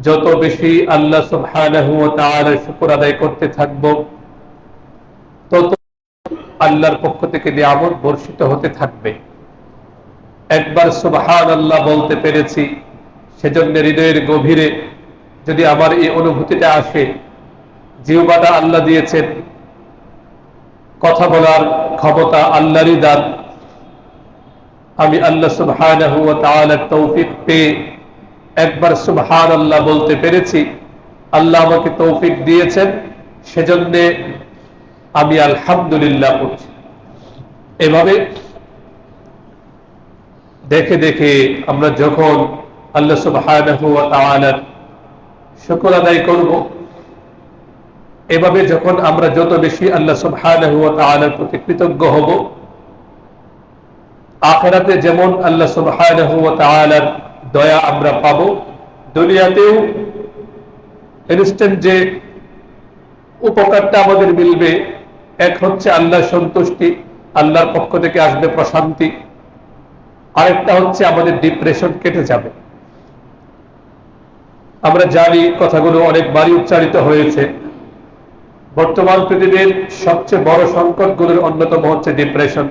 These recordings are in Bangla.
যত বেশি আল্লাহ সুবহানাহু ওয়া তাআলার শুকর আদায় করতে থাকব, তত আল্লাহর পক্ষ থেকে নিয়ামত বর্ষিত হতে থাকবে। একবার সুবহানাল্লাহ বলতে পেরেছি, সেজন্য হৃদয়ের গভীরে যদি আমার এই অনুভূতিটা আসে, জিহ্বাটা আল্লাহ দিয়েছেন, কথা বলার ক্ষমতা আল্লাহরই দান। আমি আল্লাহ সুবহানাহু ওয়া তাআলার তৌফিক পেয়ে একবার সুবহানাল্লাহ বলতে পেরেছি, আল্লাহ আমাকে তৌফিক দিয়েছেন, সেজন্য আমি আলহামদুলিল্লাহ বলছি। এভাবে দেখে দেখে আমরা যখন আল্লাহ সুবহানাহু ওয়া তাআলার শুকর আদায় করব, এভাবে যখন আমরা যত বেশি আল্লাহ সুবহানাহু ওয়া তাআলার প্রতি কৃতজ্ঞ হব, আখিরাতে যেমন আল্লাহ সুবহানাহু ওয়া তাআলার দয়া আমরা পাব, দুনিয়াতেও ইনস্ট্যান্ট যে উপকারটা আমাদের মিলবে, এক হচ্ছে আল্লাহর সন্তুষ্টি, আল্লাহর পক্ষ থেকে আসবে প্রশান্তি, আরেকটা হচ্ছে আমাদের ডিপ্রেশন কেটে যাবে। আমরা জানি, কথাগুলো অনেকবারই উচ্চারিত হয়েছে, বর্তমান পৃথিবীর সবচেয়ে বড় সংকটগুলোর অন্যতম হচ্ছে ডিপ্রেশন,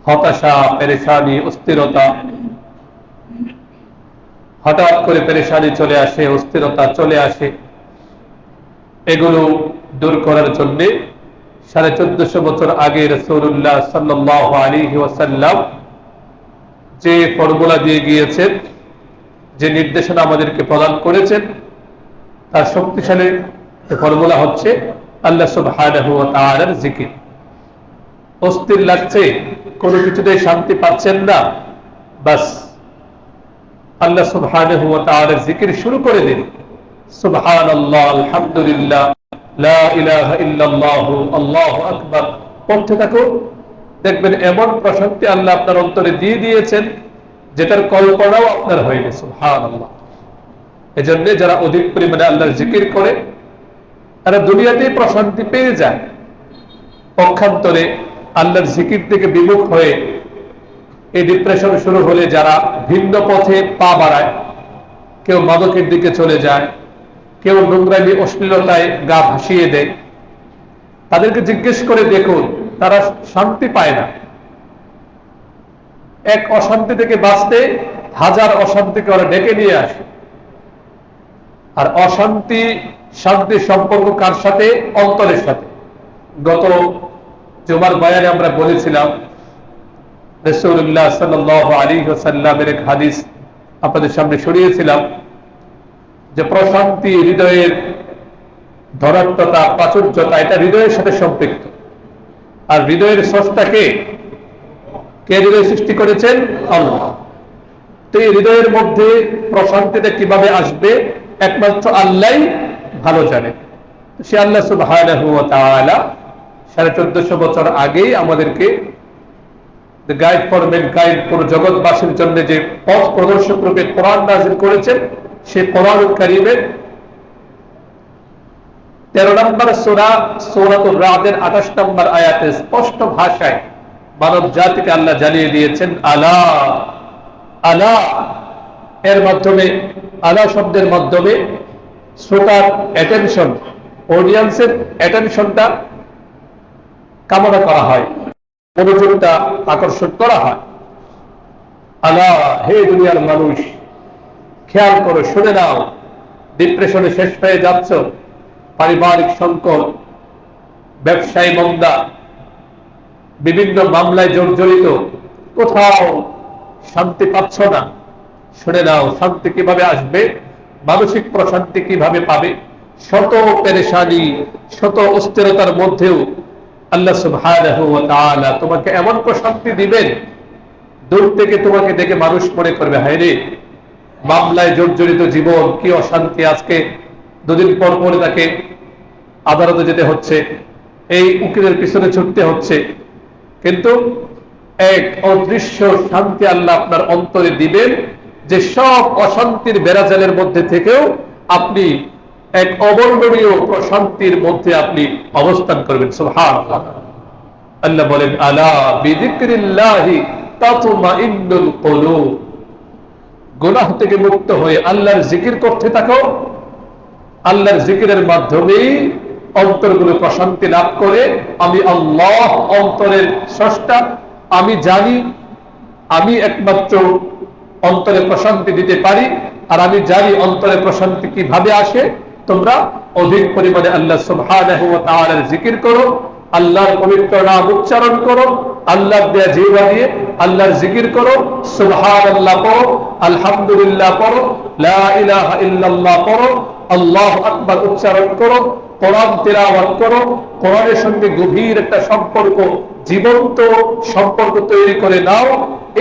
হতাশা, পেরেশানি, অস্থিরতা। হঠাৎ করে পেরেশানি চলে আসে, অস্থিরতা চলে আসে। এগুলো দূর করার জন্য 1450 বছর আগে রাসূলুল্লাহ সাল্লাল্লাহু আলাইহি ওয়াসাল্লাম যে ফর্মুলা দিয়ে গিয়েছেন, যে নির্দেশনা আমাদেরকে প্রদান করেছেন, তার শক্তিশালী ফর্মুলা হচ্ছে আল্লাহ সুবহানাহু ওয়া তাআলার জিকির। অস্থির লাগছে, কোনো কিছুতেই শান্তি পাচ্ছেন না, বাস আল্লাহ সুবহানাহু ওয়া তাআলার জিকির শুরু করে দিন। সুবহানাল্লাহ, আলহামদুলিল্লাহ, লা ইলাহা ইল্লাল্লাহ, আল্লাহু আকবার পড়তে থাকুন। দেখবেন এমন প্রশান্তি আল্লাহ আপনার অন্তরে দিয়ে দিয়েছেন, যেটার কল্পনাও আপনার হয়নি। সুবহানাল্লাহ। এজন্য যারা অধিক পরিমাণে আল্লাহর জিকির করে, তারা দুনিয়াতেই প্রশান্তি পেয়ে যায়। পক্ষান্তরে আল্লাহর জিকির থেকে বিমুখ হয়ে এই ডিপ্রেশন শুরু হলে যারা ভিন্ন পথে পা বাড়ায়, কেউ মাদকের দিকে চলে যায়, কেউ নোংরামি অশ্লীলতায় গা ভাসিয়ে দেয়, তাদেরকে জিজ্ঞেস করে দেখুন, তারা শান্তি পায় না। এক অশান্তি থেকে বাঁচতে হাজার অশান্তিকে ওরা ডেকে নিয়ে আসে। আর অশান্তি শান্তির সম্পর্ক কার সাথে? অন্তরের সাথে। গত জুমার বয়ানে আমরা বলেছিলাম, রাসূলুল্লাহ সাল্লাল্লাহু আলাইহি ওয়াসাল্লামের এক হাদিস আপনাদের সামনে সরিয়েছিলাম, যে প্রশান্তি, হৃদয়ের ধনাত্মতা, প্রাচুর্যতা, এটা হৃদয়ের সাথে সম্পৃক্ত। আর হৃদয়ের স্রষ্টাকে কে হৃদয় সৃষ্টি করেছেন? আল্লাহ। তো এই হৃদয়ের মধ্যে প্রশান্তিটা কিভাবে আসবে, একমাত্র আল্লাহই ভালো জানে। সে আল্লাহ সুবহানাহু ওয়া তাআলা 1450 বছর আগেই আমাদেরকে গাইড ফর ম্যানকাইন্ড, পুরো জগৎবাসীর জন্য যে পথ প্রদর্শক রূপে কোরআন নাযিল করেছেন, সেই কোরআনুল কারীমের 13 নম্বর সূরা সূরাতুর রাদের 28 নম্বর আয়াতে স্পষ্ট ভাষায় মানব জাতিকে আল্লাহ জানিয়ে দিয়েছেন, আলা আলা। এর মাধ্যমে, আলা শব্দের মাধ্যমে শ্রোতার অ্যাটেনশন, অডিয়েন্সের অ্যাটেনশনটা কামনা করা হয়, মনোযোগটা আকর্ষণ করা হয়। আলা, হে দুনিয়ার মানুষ, খেয়াল করো, শুনে নাও, ডিপ্রেশনে শেষ হয়ে যাচ্ছ, পারিবারিক সংকট, ব্যবসায়ী মন্দা, বিভিন্ন মামলায় জর্জরিত, কোথাও শান্তি পাচ্ছ না, শুনে নাও, শান্তি কিভাবে আসবে, মানসিক প্রশান্তি কিভাবে পাবে। শত পেরেশানি, শত অস্থিরতার মধ্যেও আল্লাহ সুবহানাহু ওয়া তাআলা তোমাকে এমন প্রশান্তি দিবেন, দূর থেকে তোমাকে দেখে মানুষ মনে করবে, হায় রে, মামলায় জর্জরিত জীবন, কি অশান্তি। আজকে দুদিন পর পরে তাকে আদালতে যেতে হচ্ছে, এই উকিলের পিছনে ছুটতে হচ্ছে, কিন্তু এক অদৃশ্য শান্তি আল্লাহ আপনার অন্তরে দিবেন, যে সব অশান্তির বেড়াজালের মধ্যে থেকেও আপনি এক অবর্ণনীয় প্রশান্তির মধ্যে আপনি অবস্থান করবেন। সুবহানাল্লাহ। আল্লাহ বলেন, আলা বিযিকরিল্লাহি তাতমাইন্নুল কুলুব। গুনাহ থেকে মুক্ত হয়ে আল্লাহর জিকির করতে থাকো। আল্লাহর জিকিরের মাধ্যমে অন্তরগুলো প্রশান্তি লাভ করে। আমি আল্লাহ অন্তরের স্রষ্টা, আমি জানি আমি একমাত্র অন্তরে প্রশান্তি দিতে পারি, আর আমি জানি অন্তরে প্রশান্তি কিভাবে আসে। তোমরা অধিক পরিমাণে আল্লাহ সুবহানাহু ওয়া তাআলার জিকির করো, আল্লাহর পবিত্র নাম উচ্চারণ করো, আল্লাহর দেয়া জিহ্বা দিয়ে আল্লাহর জিকির করো, সুবহানাল্লাহ পড়ো, আলহামদুলিল্লাহ পড়ো, লা ইলাহা ইল্লাল্লাহ পড়ো, আল্লাহু আকবার উচ্চারণ করো, কোরআন তিলাওয়াত করো। কোরআনের সঙ্গে গভীর একটা সম্পর্ক, জীবন্ত সম্পর্ক তৈরি করে নাও।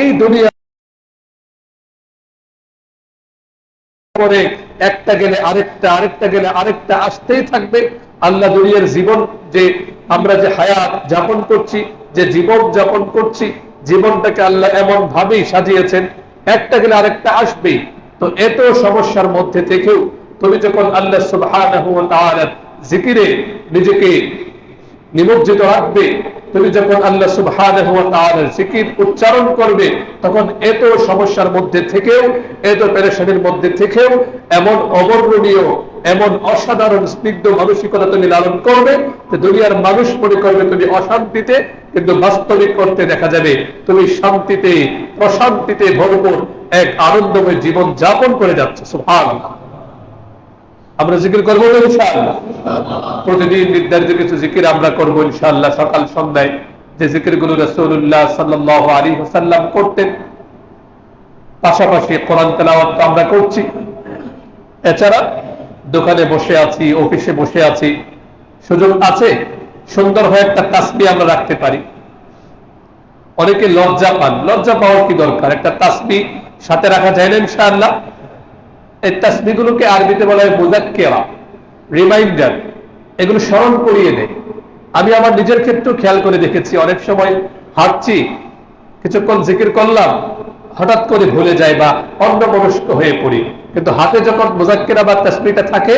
এই দুনিয়া পরে একটা গেলে আরেকটা, আরেকটা গেলে আরেকটা আসতেই থাকবে। আল্লাহ দুনিয়ার জীবন যে আমরা যে হায়াত যাপন করছি, যে জীবন যাপন করছি, জীবনটাকে আল্লাহ এমন ভাবেই সাজিয়েছেন, একটা গেলে আরেকটা আসবেই। তো এত সমস্যার মধ্যে থেকেও তুমি যখন আল্লাহ সুবহানাহু ওয়া তাআলার জিকিরে নিজেকে নিমজ্জিত রাখবে, তুমি যখন আল্লাহ সুবহানাহু ওয়া তাআলার জিকির উচ্চারণ করবে, তখন এত সমস্যার মধ্যে থেকেও, এত পেরেশানির মধ্যে থেকেও এমন অবর্ণনীয়, এমন অসাধারণ স্নিগ্ধ মানসিকতা তুমি লালন করবে যে দুনিয়ার মানুষ মনে করবে তুমি অশান্তিতে, কিন্তু বাস্তবিক করতে দেখা যাবে তুমি শান্তিতে, প্রশান্তিতে ভরপুর এক আনন্দময় জীবন যাপন করে যাচ্ছে। সুবহানাল্লাহ। আমরা জিকির করবো ইনশাআল্লাহ। প্রতিদিন নির্ধারিত কিছু জিকির আমরা করবো ইনশাআল্লাহ। সকাল সন্ধ্যায় যে জিকিরগুলো রাসূলুল্লাহ সাল্লাল্লাহু আলাইহি ওয়াসাল্লাম করতেন, পাশাপাশি কোরআন তেলাওয়াত আমরা করছি। এছাড়া দোকানে বসে আছি, অফিসে বসে আছি, সুযোগ আছে সুন্দর হয়ে একটা তাসবিহ আমরা রাখতে পারি। অনেকে লজ্জা পান, লজ্জা পাওয়ার কি দরকার? একটা তাসবিহ সাথে রাখা যায় না ইনশাআল্লাহ। এই তাসবিহগুলোকে আরবিতে বলা হয় মুযাক্কিরা, রিমাইন্ডার। এগুলো স্মরণ করিয়ে দেয়। আমি আমার নিজের ক্ষেত্রেও খেয়াল করে দেখেছি, অনেক সময় হাঁটছি, কিছুক্ষণ জিকির করলাম, হঠাৎ করে ভুলে যায় বা অন্যমনস্ক হয়ে পড়ি। কিন্তু হাতে যখন মুযাক্কিরা বা তাসবিহটা থাকে,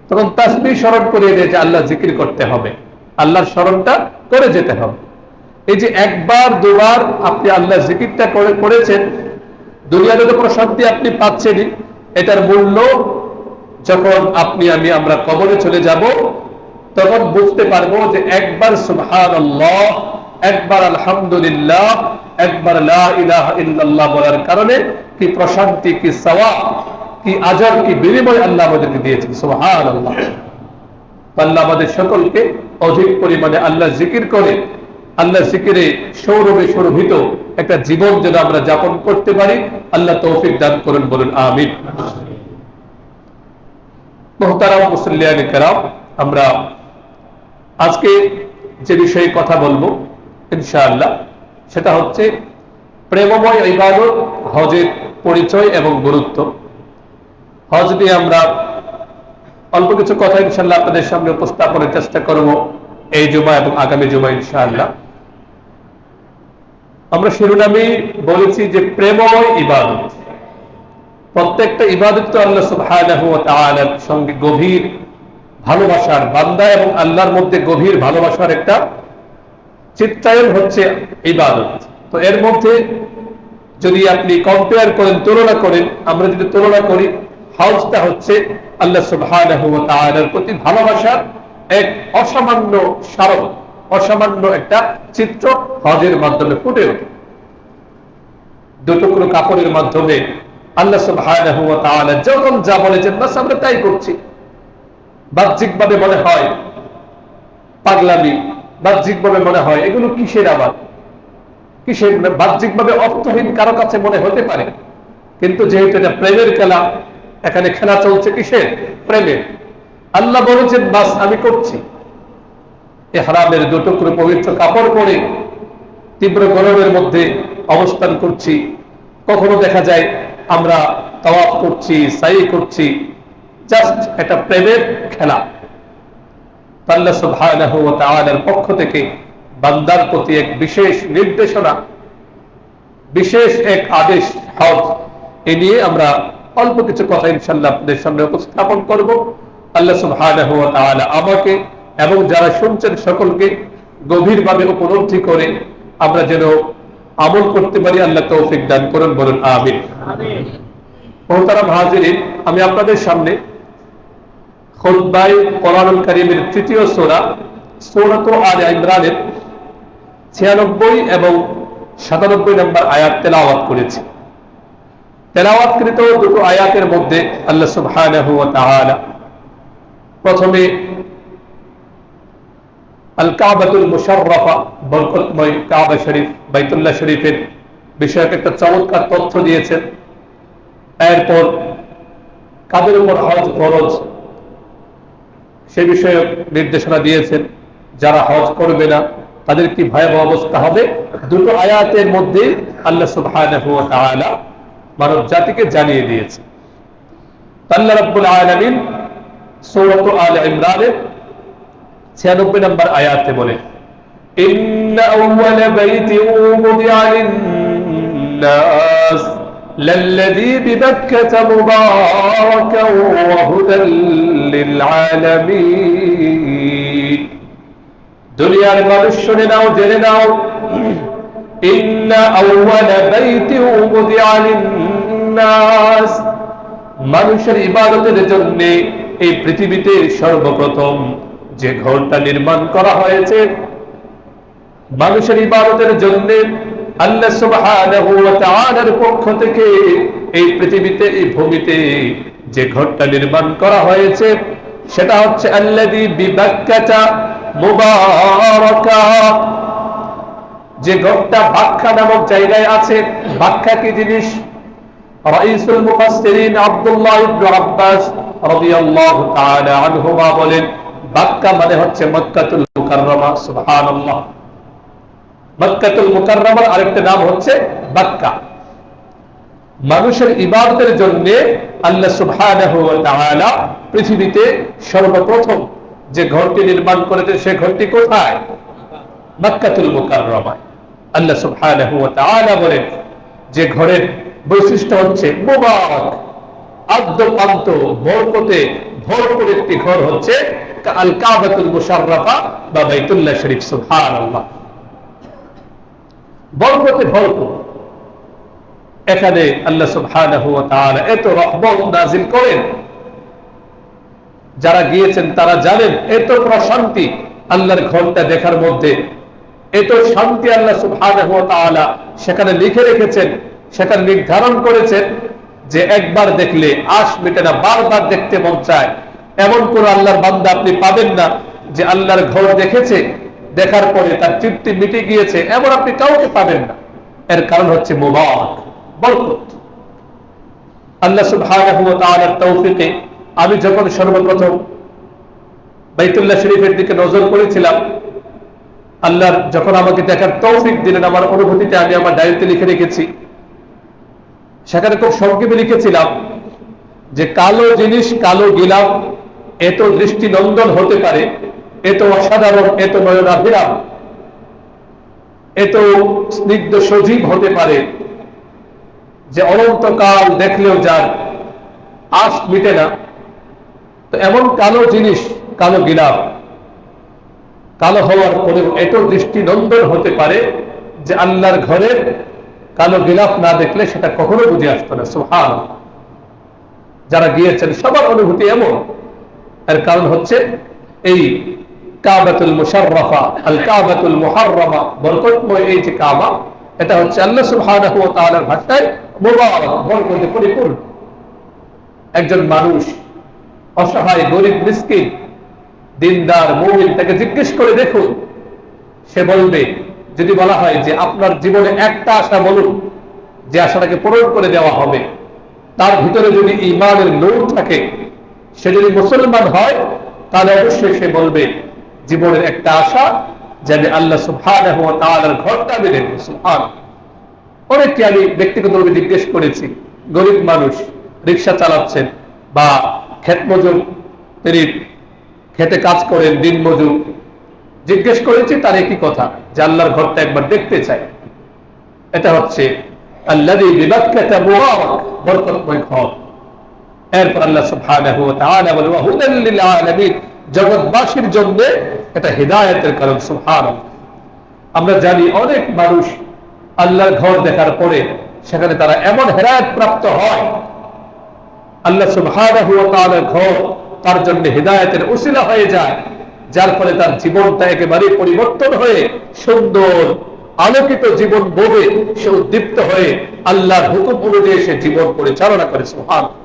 তখন তাসবিহ স্মরণ করিয়ে দেয় যে আল্লাহ জিকির করতে হবে, আল্লাহর স্মরণটা করে যেতে হবে। এই যে একবার দুবার আপনি আল্লাহ জিকিরটা করেছেন, দুনিয়াতে তো প্রশান্তি আপনি পাচ্ছেনই, এটার মূল্য যখন আমরা কবরে চলে যাব, তখন বুঝতে পারবো যে একবার সুবহানাল্লাহ, একবার আলহামদুলিল্লাহ, একবার লা ইলাহা ইল্লাল্লাহ বলার কারণে কি প্রশান্তি, কি সওয়াব, কি আজর, কি বিনিময় আল্লাহ আমাদেরকে দিয়েছেন। সুবহানাল্লাহ। আল্লাহ আমাদের সকলকে অধিক পরিমাণে আল্লাহ জিকির করে, আল্লাহ জিকিরে সৌরভে সৌরভিত একটা জীবন যেন আমরা যাপন করতে পারি, আল্লাহ তৌফিক দান করুন, বলুন আমিন। মুহতারাম মুসল্লিয়ানে কেরাম, আমরা আজকে যে বিষয়ে কথা বলবো ইনশাআল্লাহ, সেটা হচ্ছে প্রেমময় ইবাদত, হজের পরিচয় এবং গুরুত্ব। হজ নিয়ে আমরা অল্প কিছু কথা ইনশাআল্লাহ আপনাদের সামনে উপস্থাপনের চেষ্টা করব এই জুমা এবং আগামী জুমা ইনশাআল্লাহ। আমরা শিরোনামে বলেছি যে প্রেমময় ইবাদত। প্রত্যেকটা ইবাদত তো আল্লাহ সুবহানাহু ওয়া তাআলার সঙ্গে গভীর ভালোবাসার, বান্দা এবং আল্লাহর মধ্যে গভীর ভালোবাসার একটা চিত্রায়ন হচ্ছে ইবাদত। তো এর মধ্যে যদি আপনি কম্পেয়ার করেন, তুলনা করেন, আমরা যদি তুলনা করি, হজটা হচ্ছে আল্লাহ সুবহানাহু ওয়া তাআলার প্রতি ভালোবাসার এক অসামান্য স্মারক, অসামান্য একটা চিত্র হজের মাধ্যমে ফুটে ওঠে। দুটুকরো কাপড়ের মাধ্যমে আল্লাহ সুবহানাহু ওয়া তাআলা যখন যা বলেছেন বাস আমরা তাই করছি। বাহ্যিকভাবে মনে হয় পাগলামি, বাহ্যিকভাবে মনে হয় এগুলো কিসের, আবার কিসের, বাহ্যিকভাবে অর্থহীন কারো কাছে মনে হতে পারে, কিন্তু যেহেতু এটা প্রেমের খেলা, এখানে খেলা চলছে কিসের? প্রেমের। আল্লাহ বলেছেন বাস আমি করছি। ইহরামের দুটুকরো পবিত্র কাপড় পরে তীব্র গরমের মধ্যে অবস্থান করছি। কখনো দেখা যায় আমরা তাওয়াফ করছি, সাই করছি, জাস্ট এটা প্রেমের খেলা। আল্লাহ সুবহানাহু ওয়া তাআলার পক্ষ থেকে বান্দার প্রতি এক বিশেষ নির্দেশনা, বিশেষ এক আদেশ হজ। এ নিয়ে আমরা অল্প কিছু কথা ইনশাআল্লাহ আপনাদের সামনে উপস্থাপন করব। আল্লাহ সুবহানাহু ওয়া তাআলা আমাকে এবং যারা শুনছেন সকলকে গভীরভাবে উপলব্ধি করে আমরা যেন আমল করতে পারি, আল্লাহ তৌফিক দান করুন, বলুন আমিন। মোহতারাম হাজিরিন, আমি আপনাদের সামনে খুতবায়ে কোরআনুল কারীমের তৃতীয় সূরা সূরাত আলে ইমরানের 96 এবং 97 নম্বর আয়াত তেলাওয়াত করেছি। তেলাওয়াতকৃত দুটো আয়াতের মধ্যে আল্লাহ সুবহানাহু ওয়া তাআলা প্রথমে আল কাবাতুল মুশাররাফা, বরকতময় কাবা শরীফ, বাইতুল্লাহ শরীফের বিষয়ক একটা চমৎকার তথ্য দিয়েছেন। এরপর কাদের উপর হজ ফরজ সে বিষয়ক নির্দেশনা দিয়েছেন। যারা হজ করবে না তাদের কি ভয়াবহ অবস্থা হবে, দুটো আয়াতের মধ্যে আল্লাহ সুবহানাহু ওয়া তাআলা মানব জাতিকে জানিয়ে দিয়েছে। আল্লাহ রাব্বুল আলামিন সূরাত আলে ইমরানের 96 নম্বর আয়াতে বলেন, ইন্না আউওয়ালা বাইতিন উদিআ লিন-নাস লাল্লাযী বিবাক্কাতা মুবারাকান ওয়া হুদাল লিল-আলামিন। দুনিয়ার মানুষ শুনে নাও, জেনে নাও, ইন্না আউওয়ালা বাইতিন উদিআ লিন-নাস, মানুষের ইবাদতের জন্য এই পৃথিবীতে সর্বপ্রথম যে ঘরটা নির্মাণ করা হয়েছে মানুষের ইবাদতের জন্য, আল্লাহ সুবহানাহু ওয়া তাআলার পক্ষ থেকে এই পৃথিবীতে, এই ভূমিতে যে ঘরটা নির্মাণ করা হয়েছে সেটা হচ্ছে আল্লাযী বিবাক্কাতা মুবারাকা, যে ঘরটা বাক্কা নামক জায়গায় আছে। বাক্কা কি জিনিস? রাইসুল মুফাসসিরিন আব্দুল্লাহ ইবনে আব্বাস রাদিয়াল্লাহু তাআলা আনহুমা বলেন, বাক্কা মানে হচ্ছে মক্কাতুল মুকাররমা। সুবহানাল্লাহ, মক্কাতুল মুকাররমার আরেকটা নাম হচ্ছে বাক্কা। মানুষের ইবাদতের জন্য আল্লাহ সুবহানাহু ওয়া তাআলা পৃথিবীতে সর্বপ্রথম যে ঘরটি নির্মাণ করেছে সে ঘরটি কোথায়? মক্কাতুল মুকাররমায়। আল্লাহ সুবহানাহু ওয়া তাআলা বলেন যে ঘরের বৈশিষ্ট্য হচ্ছে মুবারক, আদ্যপান্ত বরকতে ভরপুর একটি ঘর হচ্ছে আল কাবাতুল মুশাররাফা বা বাইতুল্লাহ শরীফ। সুবহানাল্লাহ, বরকতে ভরপুর। এখানে আল্লাহ সুবহানাহু ওয়া তাআলা এত রহমত নাযিল করেন, যারা গিয়েছেন তারা জানেন এত প্রশান্তি আল্লাহর ঘরটা দেখার মধ্যে, এত শান্তি আল্লাহ সুবহানাহু ওয়া তাআলা সেখানে লিখে রেখেছেন, সেখানে নির্ধারণ করেছেন যে একবার দেখলে আশ মেটে না, বারবার দেখতে মন চায়। এমন কোন আল্লাহর বান্দা আপনি পাবেন না যে আল্লাহর ঘর দেখেছে, দেখার পরে তার তৃপ্তি মিটে গিয়েছে, এমন আপনি কাউকে পাবেন না। এর কারণ হচ্ছে মুবারক, বরকত। আল্লাহ সুবহানাহু ওয়া তাআলার তৌফিকে আমি যখন সর্বপ্রথম বাইতুল্লাহ শরীফের দিকে নজর করেছিলাম, আল্লাহ যখন আমাকে দেখার তৌফিক দিলেন, আমার অনুভূতিতে আমি আমার ডায়েরিতে লিখে রেখেছি। সেখানে খুব সংক্ষেপে লিখেছিলাম যে কালো জিনিস, কালো গিলাফ এত দৃষ্টিনন্দন হতে পারে, এত অসাধারণ, এত নয়নাভিরাম, এত স্নিগ্ধ সজীব হতে পারে যে অনন্তকাল দেখলেও যার আশ মিটে না। তো এমন কালো জিনিস, কালো গিলাফ কালো হওয়ার পরেও এত দৃষ্টিনন্দন হতে পারে যে আল্লাহর ঘরের কালো গিলাফ না দেখলে সেটা কখনো বুঝে আসতো না। সুবহানাল্লাহ, যারা গিয়েছেন সবার অনুভূতি এমন। এর কারণ হচ্ছে এই কাবাতুল মুশাররাফা, আল কাবাতুল মুহাররামা, বরকতময় এই যে কাবা, এটা হচ্ছে আল্লাহ সুবহানাহু ওয়া তাআলার ভাষায় মুবারক, বরকতে পরিপূর্ণ। একজন মানুষ অসহায়, গরিব, মিসকিন, দিনদার, মুমিন, তাকে জিজ্ঞেস করে দেখুন, সে বলবে, যদি বলা হয় যে আপনার জীবনে একটা আশা বলুন যে আশাটাকে পূরণ করে দেওয়া হবে, তার ভিতরে যদি ঈমানের নূর থাকে, সে যদি মুসলমান হয়, তাহলে অবশ্যই সে বলবে জীবনের একটা আশা যাতে আল্লাহ সুবহানাহু ওয়া তাআলার ঘরটা আমি দেখব। সুবহানাল্লাহ, অনেককে আমি ব্যক্তিগতভাবে জিজ্ঞেস করেছি, গরিব মানুষ রিকশা চালাচ্ছেন বা ক্ষেত মজুর, তিনি খেতে কাজ করেন, দিন মজুর, জিজ্ঞেস করেছি তার একই কথা যে আল্লাহর ঘরটা একবার দেখতে চাই। এটা হচ্ছে আল্লাযী বিবাক্কাতা মুবারাক, বরকতময় ঘর। এরপর আল্লাহ সুবহানাহু ওয়া তাআলা বলেন ওয়া হুদাল লিল আলামিন, জগৎবাসীর জন্য এটা হিদায়াতের কারণ। সুবহানাল্লাহ, আমরা জানি অনেক মানুষ আল্লাহর ঘর দেখার পরে সেখানে তারা এমন হেদায়েত প্রাপ্ত হয় আল্লাহ সুবহানাহু ওয়া তাআলার ঘর তার জন্য হিদায়াতের উসিলা হয়ে যায়, যার ফলে তার জীবনটা একেবারে পরিবর্তন হয়ে সুন্দর আলোকিত জীবন বোধে সে উদ্দীপ্ত হয়ে আল্লাহর হুকুম অনুযায়ী সে জীবন পরিচালনা করে। সুবহানাল্লাহ।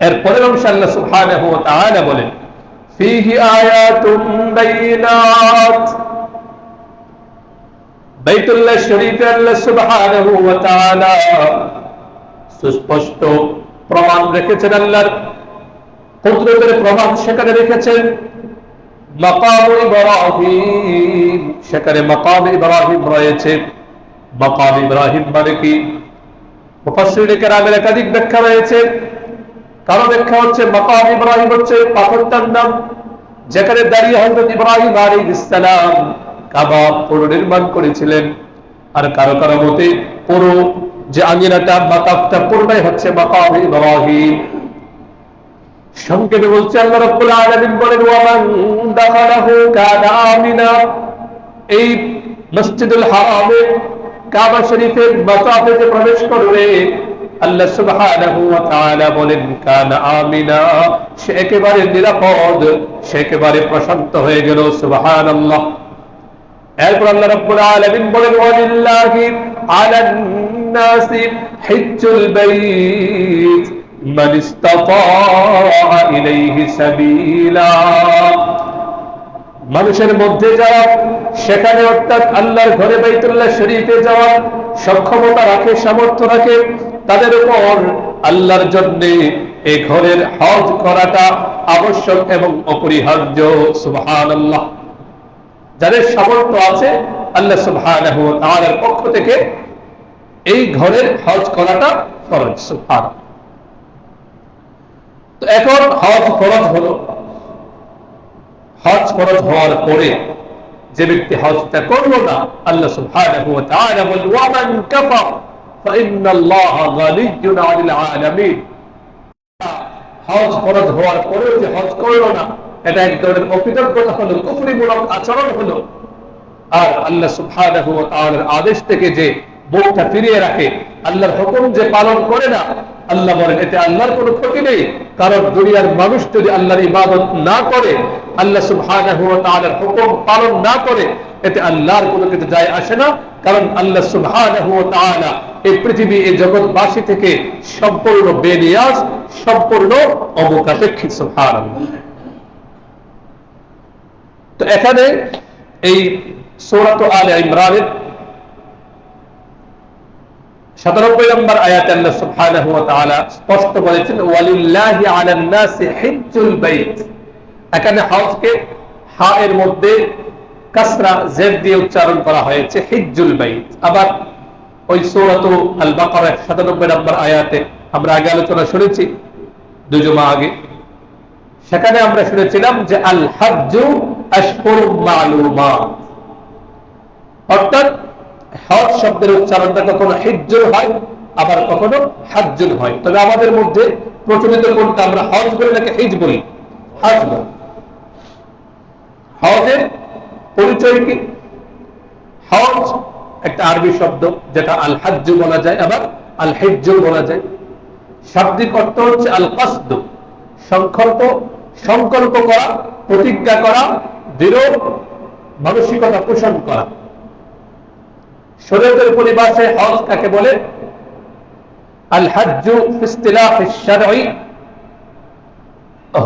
এরপরের অংশে আল্লাহ সুবহানাহু ওয়া তাআলা বলেন, ফীহি আয়াতুম বাইয়িনাত। বাইতুল্লাহ শরীফে আল্লাহ সুবহানাহু ওয়া তাআলা সুস্পষ্ট প্রমাণ রেখেছেন, আল্লাহর কুদরতের প্রমাণ সেখানে রেখেছেন। মাকাম ইব্রাহিম, সেখানে মাকাম ইব্রাহিম রয়েছে। মাকাম ইব্রাহিম মানে কি? মুফাসসিরিনে কেরামের একাধিক ব্যাখ্যা রয়েছে। কারো ব্যাখ্যা হচ্ছে মাকাম ইব্রাহিম হচ্ছে পাথরটার নাম, যেখানে দাঁড়িয়ে হযরত ইব্রাহিম আলাইহিস সালাম কাবা পুনর্নির্মাণ করেছিলেন। আর কারো কারো মতে পুরো যে আঙ্গিনাটা মাকাবটা পুরোটাই হচ্ছে মাকাম ইব্রাহিম। সংক্ষেপে বলছে আল্লাহ রাব্বুল আলামিন বলেন, ওয়া মান দাখালাহু কানা আমিনা। এই মসজিদুল হারামে কাবা শরীফের মাকাবে যে প্রবেশ করবে, আল্লাহ সুবহানাহু ওয়া তাআলা বলেন কানা আমিনা, সে একেবারে নিরাপদ, সে একেবারে প্রশান্ত হয়ে গেল। সুবহানাল্লাহ। এরপর আল্লাহ রাব্বুল আলামিন বলেন, ওয়ালিল্লাহি আলান নাসি হিজ্জুল বাইত মান ইসতাতা ইলাইহি সাবিলা। মানুষের মধ্যে যারা সেখানে অর্থাৎ আল্লাহর ঘরে বাইতুল্লাহ শরীফে যাওয়ার সক্ষমতা রাখে, সামর্থ্য রাখে, তাদের উপর আল্লাহর জন্য এই ঘরের হজ করাটা আবশ্যক এবং অপরিহার্য। সুবহানাল্লাহ। যাদের সামর্থ্য আছে আল্লাহ সুবহানাহু ওয়া তাআলার পক্ষ থেকে এই ঘরের হজ করাটা ফরজ। সুবহানাল্লাহ। তো এখন হজ ফরজ হলো, হজ ফরজ হওয়ার পরে যে ব্যক্তি হজটা করলো না, আল্লাহ সুবহানাহু ওয়া তাআলা বলেন, ওয়া মান কাফার ফাইন্নাল্লাহা গানিয়্যুন আনিল আলামিন। হজ ফরজ হওয়ার পরেও যে হজ করলো না, এটা এক ধরনের অকৃতজ্ঞতা হলো, কুফরিমূলক আচরণ হলো। আর আল্লাহ সুবহানাহু ওয়া তাআলার আদেশ থেকে যে মুখটা ফিরিয়ে রাখে, আল্লাহর হুকুম যে পালন করে না, আল্লাহ বলেন এতে আল্লাহর কোনো ক্ষতি নেই। কারণ দুনিয়ার মানুষ যদি আল্লাহর ইবাদত না করে, আল্লাহ সুবহানাহু ওয়া তাআলার হুকুম পালন না করে, এতে আল্লাহর কোনো কিছু যায় আসে না। কারণ আল্লাহ সুবহানাহু ওয়া তাআলা এই পৃথিবী, এই জগৎবাসী থেকে সম্পূর্ণ বেনিয়াজ, সম্পূর্ণ অমুখাপেক্ষী। সুবহানাল্লাহ। তো এখানে এই সূরা আলে ইমরানের ৯৭ নম্বর আয়াতে আল্লাহ সুবহানাহু ওয়া তাআলা স্পষ্ট বলেছেন, ওয়ালিল্লাহি আলান নাসি হিজ্জুল বাইত। এখানে হজকে হা এর মধ্যে কাসরা জেদ দিয়ে উচ্চারণ করা হয়েছে, হিজ্জুল বাইত। আবার ওই সূরা আল বাকারা ৯৭ নম্বর আয়াতে আমরা আগে আলোচনা শুনেছি, দুই জুমা আগে, সেখানে আমরা শুনেছিলাম যে আল হজ্জু আশহুরুম মা'লুমাত, অর্থাৎ হজ শব্দের উচ্চারণটা কখনো হিজ্জুল হয়, আবার কখনো হজ্জুল হয়। তবে আমাদের মধ্যে প্রচলিত কোনটা, আমরা হজ বলি নাকি হিজ বলি? হজ বলি। হজের পরিচয় কি? হজ একটা আরবি শব্দ, যেটা আল হজ্জু বলা যায়, আবার আল হিজ্জু বলা যায়। শাব্দিক অর্থ হচ্ছে আল কসদ, সংকল্প করা, প্রতিজ্ঞা করা, দৃঢ় মানসিকতা পোষণ করা। শরীয়তের পরিভাষায় হজ কাকে বলে? আল হজ্জু ফি ইসতিলাহিশ শারঈ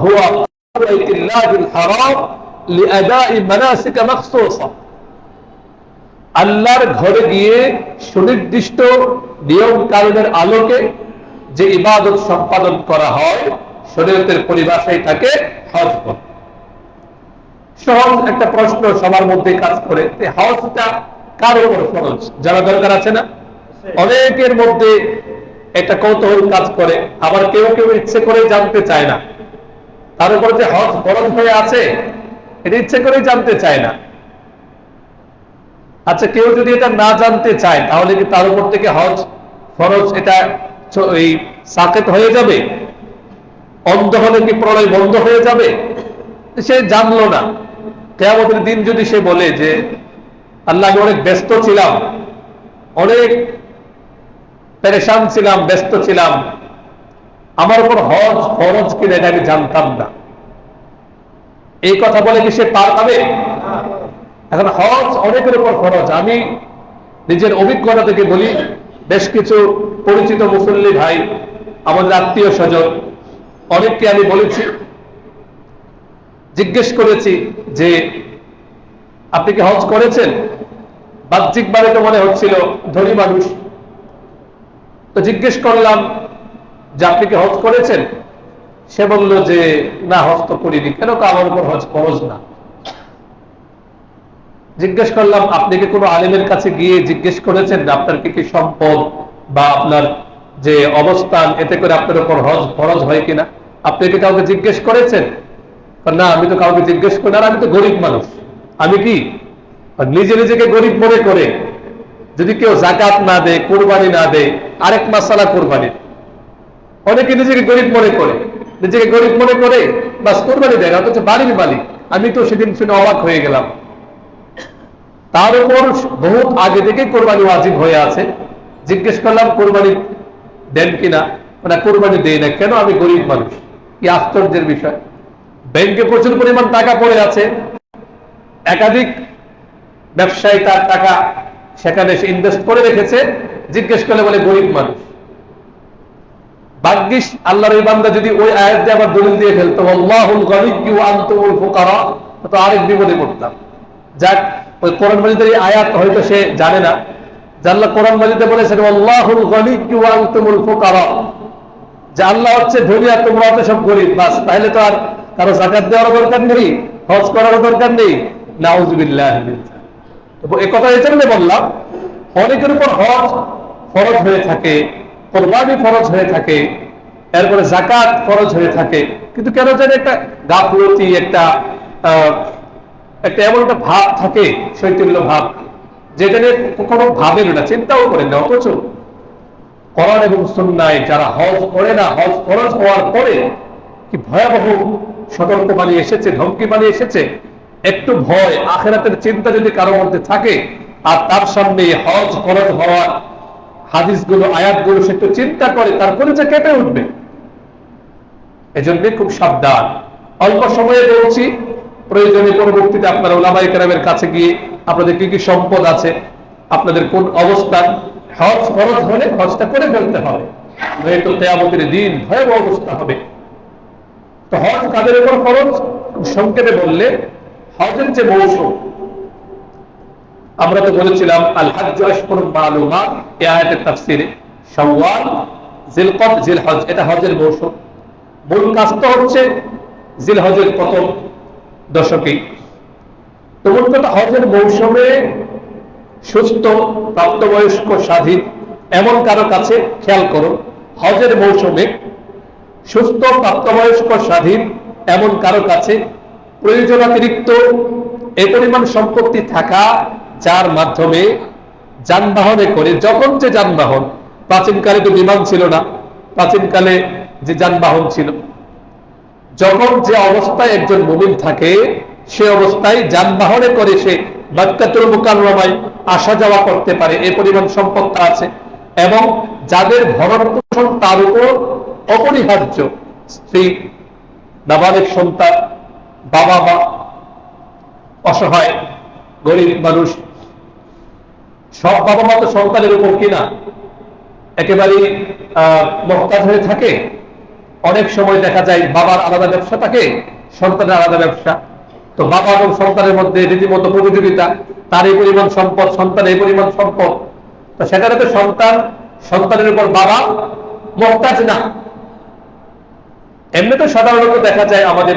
হুয়া বাইতুল্লাহিল হারাম লিআদাই মানাসিক মাখসুসা। আল্লাহর ঘরে গিয়ে সুনির্দিষ্ট নিয়ম কানুনের আলোকে যে ইবাদত সম্পাদন করা হয়, শরীয়তের পরিভাষায় তাকে হজ বলে। সহজ একটা প্রশ্ন সবার মধ্যে কাজ করে, হজটা কার উপর ফরজ? জানা দরকার আছে না? অনেকের মধ্যে একটা কৌতূহল কাজ করে, আবার কেউ কেউ ইচ্ছে করে জানতে চায় না। তার উপর যে হজ ফরজ হয়ে আছে, এটা ইচ্ছে করে জানতে চায় না। আচ্ছা, কেউ যদি এটা না জানতে চায়, তাহলে কি তার উপর থেকে হজ ফরজ এটা এই সাকেত হয়ে যাবে? অন্ধ হলে কি প্রলয় বন্ধ হয়ে যাবে? সে জানলো না, কিয়ামতের দিন যদি সে বলে যে আল্লাহ, আমি অনেক ব্যস্ত ছিলাম, অনেক পেরেশান ছিলাম, ব্যস্ত ছিলাম, আমার উপর হজ ফরজ কিনা এটা আমি জানতাম না, এই কথা বলে কি সে পার পাবে? এখন হজ অনেকের উপর ফরজ। আমি নিজের অভিজ্ঞতা থেকে বলি, বেশ কিছু পরিচিত মুসল্লি ভাই, আমাদের আত্মীয় স্বজন, অনেককে আমি বলেছি, জিজ্ঞেস করেছি যে আপনি কি হজ করেছেন? বাহ্যিকভাবে তো মনে হচ্ছিল ধনী মানুষ, তো জিজ্ঞেস করলাম যে আপনি কি হজ করেছেন? সে বলল যে না, হজ তো করিনি। কেন? আমার উপর হজ ফরজ না। জিজ্ঞেস করলাম আপনি কি কোনো আলেমের কাছে গিয়ে জিজ্ঞেস করেছেন আপনার কি কি সম্পদ বা আপনার যে অবস্থান, এতে করে আপনার উপর হজ ফরজ হয় কিনা? আপনি কি কাউকে জিজ্ঞেস করেছেন? না, আমি তো কাউকে জিজ্ঞেস করি না, আমি তো গরিব মানুষ। আমি কি নিজে নিজেকে গরিব মনে করে যদি কেউ যাকাত না দেয়, কোরবানি না দেয়, আরেক মাসালা কোরবানি, অনেকে নিজেকে গরিব মনে করে, নিজেকে গরিব মনে করে বাস কোরবানি দেয়, অথচ বাড়ির মালিক। আমি তো সেদিন শুনে অবাক হয়ে গেলাম। তার উপর বহু আগে থেকে কোরবানি ওয়াজিব হয়ে আছে। জিজ্ঞেস করলাম কোরবানি দেন কিনা? মানে কোরবানি দেয় না। কেন? আমি গরিব মানুষ। কি আশ্চর্যের বিষয়! ব্যাংকে প্রচুর পরিমাণ টাকা পড়ে আছে, একাধিক ব্যবসায়ী তার টাকা সেখানে সে ইনভেস্ট করে রেখেছে, জিজ্ঞেস করলে বলে গরিব মানুষ। ভাগ্যিস আল্লাহর এই বান্দা যদি ওই আয়াত দিয়ে আবার দলিল দিয়ে ফেলতো আল্লাহুল গনিয়্যু ওয়া আনতুমুল ফুকারা, তো আরেক বিপদে পড়তাম। যাক, ওই কোরআন মাজিদের এই আয়াত হয়তো সে জানে না, যে আল্লাহ কোরআন মাজিদে বলেছেন আল্লাহুল গনিয়্যু ওয়া আনতুমুল ফুকারা, যে আল্লাহ হচ্ছে ধনী আর তোমরা হচ্ছে সব গরিব। বাস, তাহলে তো আর কারো যাকাত দেওয়ার দরকার নেই, হজ করার দরকার নেই। নাউযুবিল্লাহ। এই কথা এই জন্য বললাম, অনেকের উপর হজ ফরজ হয়ে থাকে, কোরবানি ফরজ হয়ে থাকে, এরপরে যাকাত ফরজ হয়ে থাকে, কিন্তু কেন জানি একটা গাফলতি, একটা এমন একটা ভাব থাকে, শৈথিল্য ভাব, যেটা নিয়ে কোনো ভাবেন না, চিন্তাও করেন না। অথচ কোরআন এবং সুন্নাহয় যারা হজ করে না, হজ ফরজ হওয়ার পরে কি ভয়াবহ সতর্কবাণী এসেছে, ধমকি বাণী এসেছে। একটু ভয়, আখিরাতের চিন্তা যদি কারো মধ্যে থাকে, আর তার সামনে হজ ফরজ হওয়ার হাদিসগুলো, আয়াতগুলো সে একটু চিন্তা করে, তারপরে যে কেঁপে উঠবে। এজন্য খুব সাবধান। অল্প সময়ে বলছি, প্রয়োজনে পরবর্তীতে আপনারা উলামায়ে কেরামের কাছে গিয়ে আপনাদের কি কি সম্পদ আছে, আপনাদের কোন অবস্থান, হজ ফরজ হলে হজটা করে ফেলতে হবে, নয়তো কিয়ামতের দিন ভয়াবহ অবস্থা হবে। তো হজ কাদের উপর ফরজ? সংক্ষেপে বললে, হজের যে মৌসুম, আমরা তো বলেছিলাম আল হাজ্জু আশহুরুম মালুমাত, এই আয়াতের তাফসীরে শাওয়াল, জিলকদ, জিলহজ, এটা হজের মৌসুম। মূল কাজ তো হচ্ছে জিলহজের প্রথম দশকে। তো মূল কথা, হজের মৌসুমে সুস্থ, প্রাপ্তবয়স্ক, স্বাধীন এমন কারো কাছে, খেয়াল করো, হজের মৌসুমে সুস্থ, প্রাপ্তবয়স্ক, স্বাধীন এমন কারো কাছে প্রয়োজনাতিরিক্ত এই পরিমাণ সম্পত্তি থাকা, যার মাধ্যমে যানবাহনে করে, যখন যে যানবাহন, প্রাচীনকালে তো বিমান ছিল না, প্রাচীনকালে যে যানবাহন ছিল, যখন যে অবস্থায় একজন মুমিন থাকে, সে অবস্থায় যানবাহনে করে সে মক্কাতুল মুকাররমায় আসা যাওয়া করতে পারে, এই পরিমাণ সম্পদটা আছে। এবং যাদের ভরণ পোষণ তার উপর অপরিহার্য, স্ত্রী, নাবালিগ সন্তান, বাবা মা, অসহায় গরিব মানুষ, সব বাবা মা তো সন্তানের উপর কিনা একেবারেই মহতাজ হয়ে থাকে। অনেক সময় দেখা যায় বাবার আলাদা ব্যবসা থাকে, সন্তানের আলাদা ব্যবসা, তো বাবা এবং সন্তানের মধ্যে রীতিমতো প্রতিযোগিতা, তার এই পরিমাণ সম্পদ, সন্তান এই পরিমাণ সম্পদ, তো সেখানে তো সন্তানের উপর বাবা মহতাজ না। এমনি তো সাধারণত দেখা যায় আমাদের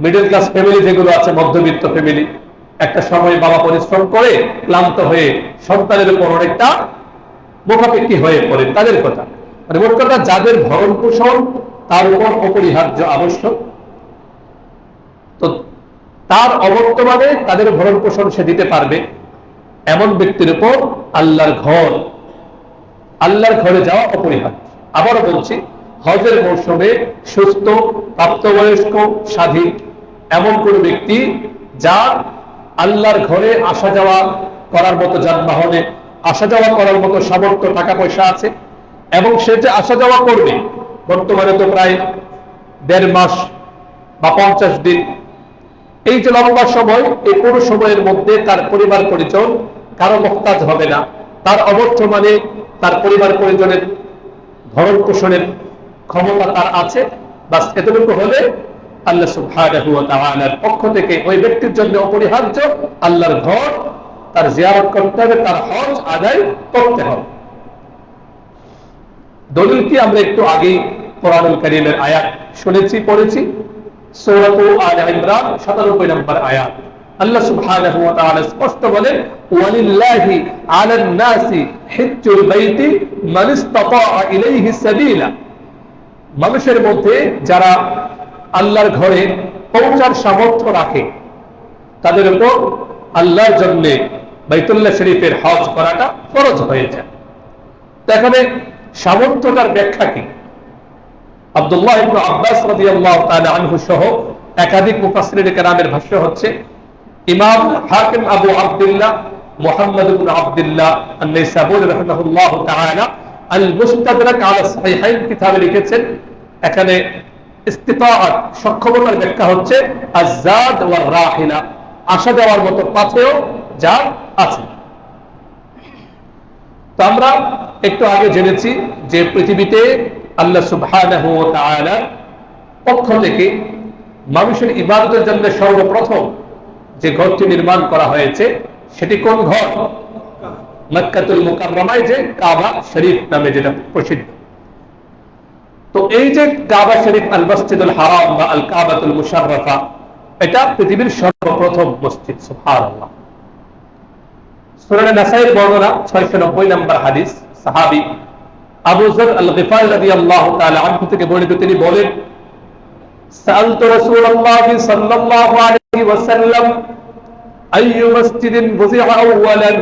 মিডল ক্লাস ফ্যামিলি যেগুলো আছে, মধ্যবিত্ত ফ্যামিলি, একটা সময় বাবা পরিশ্রম করে ক্লান্ত হয়ে সন্তানের উপর অনেকটা মুখাপেক্ষী হয়ে পড়ে, তাদের কথা। মানে মোট কথা, যাদের ভরণ পোষণ তার উপর অপরিহার্য, আবশ্যক, তো তার অবর্তমানে তাদের ভরণ পোষণ সে দিতে পারবে, এমন ব্যক্তির উপর আল্লাহর ঘরে যাওয়া অপরিহার্য। আবারও বলছি, হজের মৌসুমে সুস্থ, প্রাপ্তবয়স্ক, স্বাধীন এমন কোন ব্যক্তি যার আল্লাহর ঘরে আসা যাওয়া করার মতো, যানবাহনে আসা যাওয়া করার মতো সামর্থ্য, টাকা পয়সা আছে, এবং সে যে আসা যাওয়া করবে, বর্তমানে তো প্রায় 1.5 মাস বা 50 দিন, এই যে লম্বা সময়, এই পুরো সময়ের মধ্যে তার পরিবার পরিজন কারো মুহতাজ হবে না, তার অবর্তমানে তার পরিবার পরিজনের ভরণ পোষণের ক্ষমতা তার আছে। বাস এতটুকু হলে আল্লাহ সুবহানাহু ওয়া তাআলার পক্ষ থেকে ওই ব্যক্তির জন্য অপরিহার্য আল্লাহর ঘর তার জিয়ারত করতে হবে, তার হজ আদায় করতে হবে। দলিল কি আমরা একটু আগেই কোরআনুল কারীমের আয়াত শুনেছি, পড়েছি। সূরা আলে ইমরান 97 নম্বর আয়াত, আল্লাহ সুবহানাহু ওয়া তাআলা স্পষ্ট বলেন, ওয়ালিল্লাহি আলান নাসি হিজ্জুল বাইতি মান ইসতাতাআ ইলাইহি সাবিলা। মানুষের মধ্যে যারা আল্লাহর ঘরে পৌঁছার সামর্থ্য রাখে তাদের উপর আল্লাহর জন্য বাইতুল্লাহ শরীফের হজ করাটা ফরজ হয়েছে। তো এখানে সামর্থ্যটার ব্যাখ্যা কি? আব্দুল্লাহ ইবনে আব্বাস রাদিয়াল্লাহু তাআলা আনহু সহ একাধিক মুফাসসিরিনে কেরামের ভাষ্য হচ্ছে, ইমাম হাকিম আবু আব্দুল্লাহ মুহাম্মদ ইবনে আব্দুল্লাহ আন-নাইসাবুরি রাহিমাহুল্লাহু তাআলা আল মুস্তাদরাক আলা সাহিহাইন কিতাবে লিখেছেন, এখানে ইস্তিতাআত সক্ষমতার ব্যাখ্যা হচ্ছে আয-যাদ ওয়ার রাহিলা, আসা যাওয়ার মতো পাথেয় যা আছে। তো আমরা একটু আগে জেনেছি যে পৃথিবীতে আল্লাহ সুবহানাহু ওয়া তাআলার পক্ষ থেকে মানুষের ইবাদতের জন্য সর্বপ্রথম যে ঘরটি নির্মাণ করা হয়েছে সেটি কোন ঘর? মক্কাতুল মুকাররমায় যে কাবা শরীফ নামে যেটা প্রসিদ্ধ। তো এই যে কাবা শরীফ, আল মসজিদুল হারাম বা আল কাবাতুল মুশাররফা, এটা পৃথিবীর সর্বপ্রথম মসজিদ। সুবহানাল্লাহ। সূরা নাসাইর বর্ণনা 690 নম্বর হাদিস, সাহাবী আবু যর আল গিফারি রাদিয়াল্লাহু তাআলা আনহু থেকে বর্ণিত, তিনি বলেন, সাআলতু রাসূলুল্লাহ সাল্লাল্লাহু আলাইহি ওয়াসাল্লাম আইয়ু মসজিদিন বুযিআ আউওয়ালান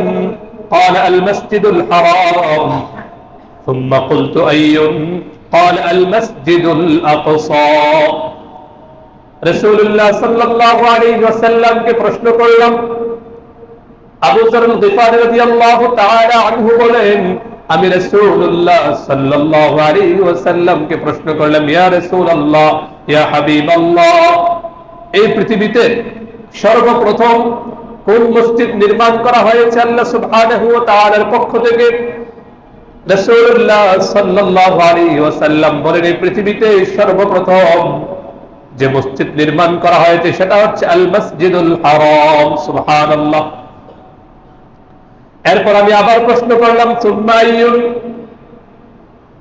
قال المسجد الحرام ثم قلت أي قال المسجد الأقصى। রাসূলুল্লাহ সাল্লাল্লাহু আলাইহি ওয়াসাল্লাম কে প্রশ্ন করলাম। আবু যর আল গিফারি রাদিয়াল্লাহু তাআলা আনহু বলেন, আমি রাসূলুল্লাহ সাল্লাল্লাহু আলাইহি ওয়াসাল্লাম কে প্রশ্ন করলাম, ইয়া রাসূলুল্লাহ, ইয়া হাবিবাল্লাহ, এই পৃথিবীতে সর্বপ্রথম কোন মসজিদ নির্মাণ করা হয়েছে আল্লাহ সুবহানাহু ওয়া তাআলার পক্ষ থেকে? রাসূলুল্লাহ সাল্লাল্লাহু আলাইহি ওয়াসাল্লাম বলেন, এই পৃথিবীতে সর্বপ্রথম যে মসজিদ নির্মাণ করা হয়েছে সেটা হচ্ছে আল মসজিদুল হারাম। সুবহানাল্লাহ। এরপর আমি আবার প্রশ্ন করলাম, সুম্মা আইয়ুন,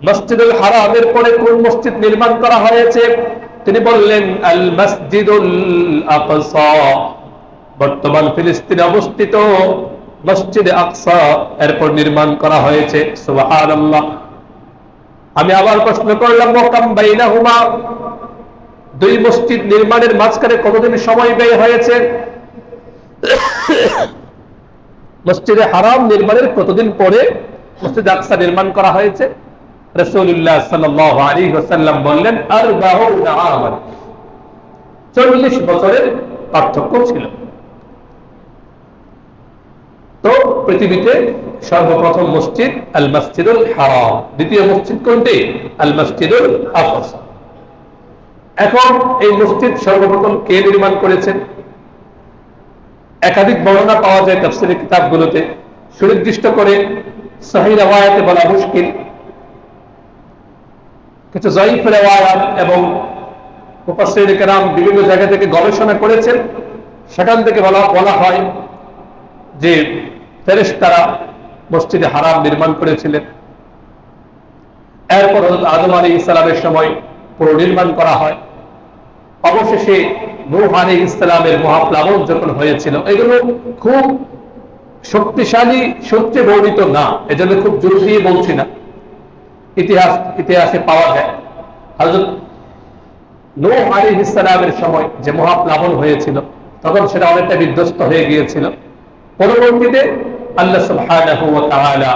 মসজিদুল হারামের পরে কোন মসজিদ নির্মাণ করা হয়েছে? তিনি বললেন, আল মসজিদুল আকসা, বর্তমান ফিলিস্তিনে অবস্থিত মসজিদে আকসা এরপর নির্মাণ করা হয়েছে। সুবহানাল্লাহ। আমি আবার প্রশ্ন করলাম, ওয়াকাম বাইনাহুমা, দুই মসজিদ নির্মাণের মাঝখানে কতদিন সময় ব্যয় হয়েছে? মসজিদে হারাম নির্মাণের কতদিন পরে মসজিদ আকসা নির্মাণ করা হয়েছে? রাসূলুল্লাহ সাল্লাল্লাহু আলাইহি ওয়াসাল্লাম বললেন, 40 আমান, 40 বছরের পার্থক্য ছিল। তো পৃথিবীতে সর্বপ্রথম মসজিদ আল মসজিদুল হারাম, দ্বিতীয় মসজিদ কোনটি? আল মসজিদুল আকসা। এখন এই মসজিদ সর্বপ্রথম কে নির্মাণ করেছেন? একাধিক বর্ণনা পাওয়া যায় তাফসীরের কিতাবগুলোতে, সুনির্দিষ্ট করে সহিহ riwayate বলা মুশকিল। কিছু যায়িফ riwayat এবং মুফাসসিরিনে কেরাম বিভিন্ন জায়গা থেকে গবেষণা করেছেন, সেখান থেকে বলা হয় যে ফেরেশতারা মসজিদে হারাম নির্মাণ করেছিলেন। এরপর হযরত আদম আলাইহিস সালামের সময় পুনর্নির্মাণ করা হয়। অবশেষে নূহ আলাইহিস সালামের মহাপ্লাবন যখন হয়েছিল, এগুলো খুব শক্তিশালী সূত্রে বর্ণিত না, এজন্য খুব জোর দিয়ে বলছি না, ইতিহাসে পাওয়া যায় হযরত নূহ আলাইহিস সালামের সময় যে মহাপ্লাবন হয়েছিল তখন সেটা অনেকটা বিধ্বস্ত হয়ে গিয়েছিল। পরবর্তীতে আল্লাহ সুবহানাহু ওয়া তাআলা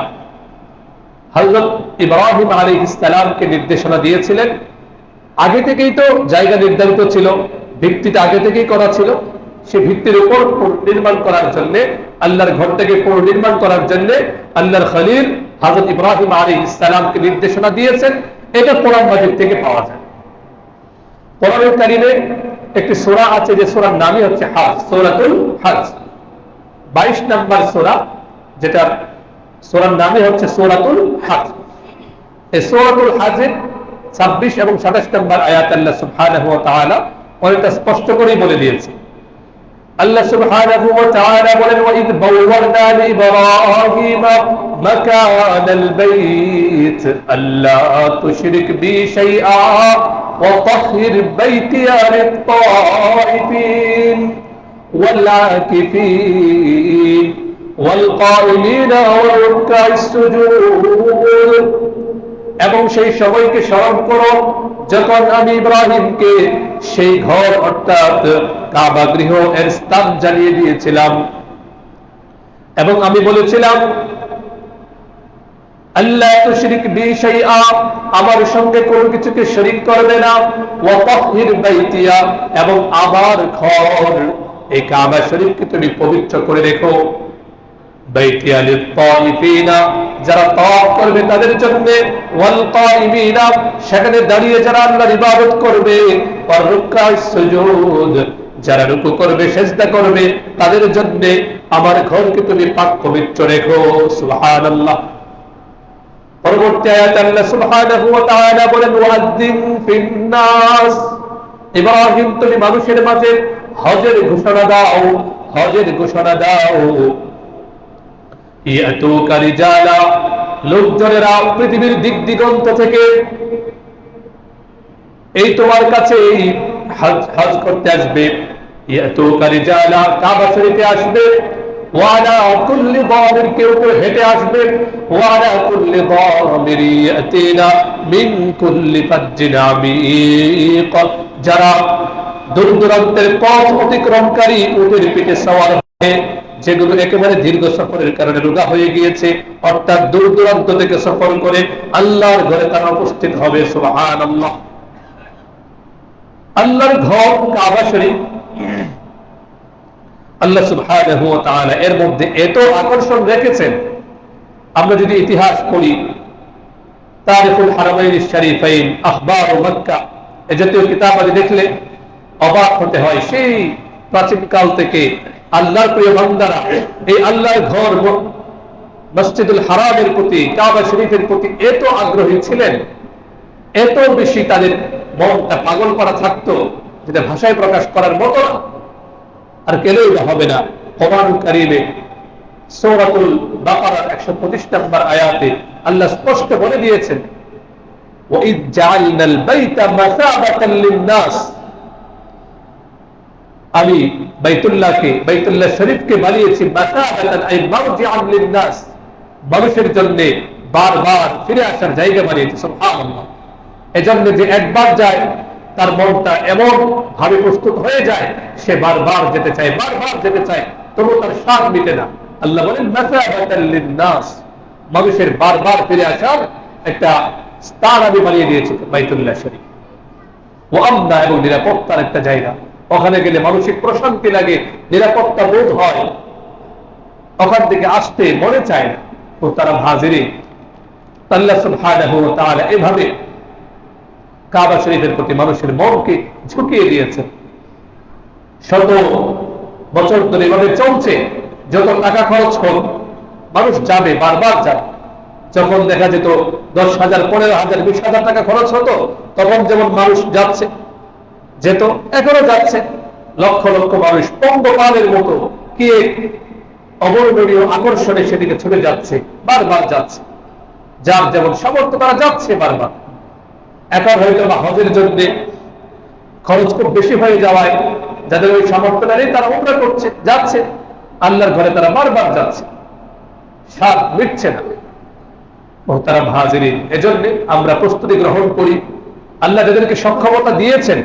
হযরত ইব্রাহিম আলাইহিস সালামকে নির্দেশনা দিয়েছিলেন। আগে থেকেই তো জায়গা নির্ধারিত ছিল, ভিত্তিটা আগে থেকেই করা ছিল, সে ভিত্তির উপর নির্মাণ করার জন্য, আল্লাহর ঘরটাকে পুনর্নির্মাণ করার জন্য আল্লাহর খলিল হযরত ইব্রাহিম আলাইহিস সালামকে নির্দেশনা দিয়েছেন এটা কোরআন মাজিদ থেকে পাওয়া যায়। কোরআনুল কারীমে একটি সূরা আছে যে সূরার নামই হচ্ছে হজ, সূরাতুল হজ। 22 নম্বর সূরা, যেটা সূরার নামই হচ্ছে সূরাতুল হজ। এই সূরাতুল হজের 26 এবং 27 নম্বর আয়াত আল্লাহ সুবহানাহু ওয়া তাআলা অনেকটা স্পষ্ট করেই বলে দিয়েছে। আল্লাহ সুবহানাহু ওয়া তাআলা বলেন, ওয়াইদ বাওয়ারনা লিইব্রাহিমা মাকানাল বাইত আল্লা তুশরিক বি শাইআ ওয়া তাহহির বাইতিয়া লিত-তাইফিন ওয়াল আকিফিন ওয়াল কাইমিনা ওয়া রুকআইস সুজুদ। এবং সেই সময়কে স্মরণ করো যখন আমি ইব্রাহিমকে সেই ঘর অর্থাৎ কাবা গৃহ এর স্থান জানিয়ে দিয়েছিলাম এবং আমি বলেছিলাম আল্লাহ তুশরিক বি শাইআ, আমার সঙ্গে কোনো কিছুকে শরীক করবে না, ওয়া তাহহির বাইতিয়া, এবং আমার ঘর এই কাবা শরীফকে তুমি পবিত্র করে রেখো, বাইতিয়া লিত-তাইফিনা, যারা তাওয়াফ করবে তাদের জন্য, ওয়াল কাইমিনা, সেখানে দাঁড়িয়ে যারা আল্লাহর ইবাদত করবে, ওয়ার রুকআইস সুজুদ, যারা রুকু করবে সিজদা করবে তাদের জন্য আমার ঘরকে তুমি পাক পবিত্র রেখো। সুবহানাল্লাহ। পরবর্তী আয়াতে আল্লাহ সুবহানাহু ওয়া তাআলা বলেন, ওয়াদ্দিন ফিন-নাস, ইব্রাহিম তুমি মানুষের মাঝে হজের ঘোষণা দাও, হজের ঘোষণা দাও। ইয়াতুকা রিজালা, লোকজনেরা পৃথিবীর দিক দিগন্ত থেকে এই তোমার কাছে হজ করতে আসবে। ইয়াতুকা রিজালা, কাবা শরীফে আসবে। ওয়ালা কুল্লি দামির, কেউ কেউ হেঁটে আসবে। ওয়ালা কুল্লি দামির ইয়াতিনা মিন কুল্লি ফাজ্জিন আমিক, যারা দূর দূরান্তের পথ অতিক্রমকারী উটের পিঠে সওয়ার হয়ে, যেগুলো একেবারে দীর্ঘ সফরের কারণে রোগা হয়ে গিয়েছে, অর্থাৎ দূর দূরান্ত থেকে সফর করে আল্লাহর ঘরে তারা উপস্থিত হবে। সুবহানাল্লাহ। আল্লাহর ঘর কাবা শরীফ, আল্লাহ সুবহানাহু ওয়া তাআলা এর মধ্যে এত আকর্ষণ রেখেছেন। আমরা যদি ইতিহাস পড়ি, তারিখুল হারামাইন শরীফাইন, আখবার মক্কা, এই জাতীয় কিতাব দেখলে অবাক হতে হয়। সেই প্রাচীনকাল থেকে আল্লাহর প্রিয় বান্দারা এই আল্লাহর ঘর মসজিদুল হারামের প্রতি, কাবা শরীফের প্রতি এত আগ্রহী ছিলেন, এত বেশি তাদের মনটা পাগল করা থাকতো, যেটা ভাষায় প্রকাশ করার মতো না। আর কেলেই বা হবে না। কোরআনুল কারীমে সূরাতুল বাকারার 125 নম্বর আয়াতে আল্লাহ স্পষ্ট বলে দিয়েছেন, ওয়াইদ জাআলনাল বাইতা মাসাবাতাল লিন-নাস, আমি বাইতুল্লাহকে, বাইতুল্লাহ শরীফকে বানিয়েছি মাসাবাতান আই মারজিআন লিন-নাস, মানুষের জন্য বারবার ফিরে আসার জায়গা বানিয়েছি। সুবহানাল্লাহ। এজন্য যে একবার যায় তার মনটা এমন ভাবে প্রস্তুত হয়ে যায়, সে বারবার যেতে চায়, বারবার যেতে চায়, তবু তার স্বাদ মিটে না। আল্লাহ বলেন মাসাবাতাল লিন-নাস, মানুষের বারবার ফিরে আসার একটা স্থান আমি বানিয়ে দিয়েছি বাইতুল্লাহ শরীফ। ওয়া আমনা, এবং নিরাপত্তার একটা জায়গা। ওখানে গেলে মানসিক প্রশান্তি লাগে, নিরাপত্তা বোধ হয়, ওখান থেকে আসতে মনে চায় না। তো তারা হাজিরে আল্লাহ সুবহানাহু ওয়া তাআলা এভাবে কাবা শরীফের প্রতি মানুষের মনকে ঝুঁকিয়ে দিয়েছে। শত বছর ধরে এভাবে চলছে। যত টাকা খরচ হোক, মানুষ যাবে, বারবার যাবে। যখন দেখা যেত 10,000, 15,000, 20,000 টাকা খরচ হতো, তখন যেমন মানুষ যাচ্ছে, যেত, এখনো যাচ্ছে। লক্ষ লক্ষ মানুষ পঙ্গপালের মতো কি অবর্ণনীয় আকর্ষণে সেদিকে ছুটে যাচ্ছে, বারবার যাচ্ছে। যার যেমন সামর্থ্য তারা যাচ্ছে বারবার। এখন হয়তো বা হজের জন্য খরচ খুব বেশি হয়ে যাওয়ায় যাদের ওই সামর্থ্য নেই তারা উমরা করছে, যাচ্ছে, আল্লাহর ঘরে তারা বারবার যাচ্ছে, স্বাদ মিটছে না। মুহতারাম হাজিরিন, এজন্য আমরা প্রস্তুতি গ্রহণ করি। আল্লাহ যাদেরকে সক্ষমতা দিয়েছেন,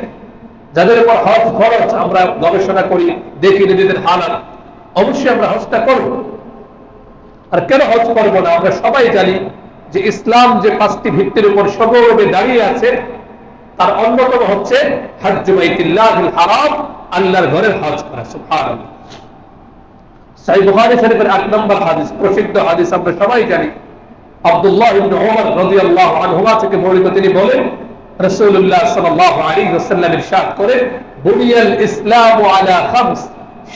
যাদের উপর হজ খরচ, আমরা গবেষণা করি, দেখি নিজেদের হালাত, অবশ্যই আমরা হজটা করব। আর কেন হজ করবো না? আমরা সবাই জানি যে ইসলাম যে 5টি ভিত্তির উপর সগৌরবে দাঁড়িয়ে আছে, তার অন্যতম হচ্ছে হজ্জ বাইতুল্লাহিল হারাম, আল্লাহর ঘরের হজ করা। সুবহানাল্লাহ। সহিহ বুখারী শরীফের 8 নম্বর হাদিস, প্রসিদ্ধ হাদিস, আমরা সবাই জানি। আব্দুল্লাহ ইবনে উমর রাদিয়াল্লাহু আনহুমা থেকে বর্ণিত, তিনি বলেন রাসূলুল্লাহ সাল্লাল্লাহু আলাইহি ওয়াসাল্লাম ইরশাদ করেন, বুনিয়াল ইসলামু আলা খামস